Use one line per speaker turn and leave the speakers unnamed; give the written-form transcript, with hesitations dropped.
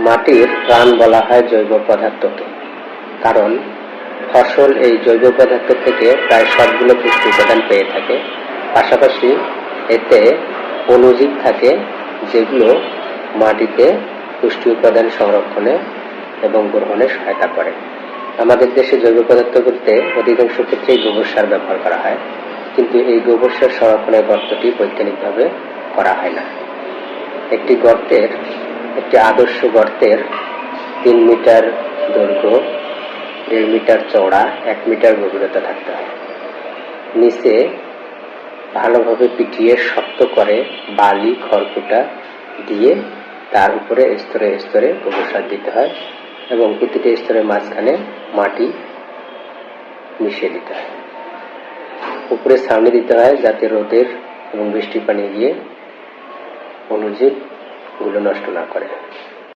মাটির প্রাণ বলা হয় জৈব পদার্থকে, কারণ ফসল এই জৈব পদার্থ থেকে প্রায় সবগুলো পুষ্টি উপাদান পেয়ে থাকে। পাশাপাশি এতে অণুজীব থাকে যেগুলো মাটিতে পুষ্টি উপাদান সংরক্ষণে এবং গ্রহণে সহায়তা করে। আমাদের দেশে জৈব পদার্থ বলতে অধিকাংশ ক্ষেত্রেই গোবর সার ব্যবহার করা হয়, কিন্তু এই গোবর সার সংরক্ষণের গর্তটি বৈজ্ঞানিকভাবে করা হয় না। একটি আদর্শ গর্তের 3 মিটার দৈর্ঘ্য, 1.5 মিটার চওড়া, 1 মিটার গভীরতা থাকতে হয়। নিচে ভালোভাবে পিটিয়ে শক্ত করে বালি খড়কুটা দিয়ে তার উপরে স্তরে স্তরে গোবর সার দিতে হয় এবং প্রতিটি স্তরের মাঝখানে মাটি মিশিয়ে দিতে হয়। উপরে ছাউনি দিতে হয় যাতে রোদের এবং বৃষ্টির পানি গিয়ে অণুজীব গুলো নষ্ট না করে।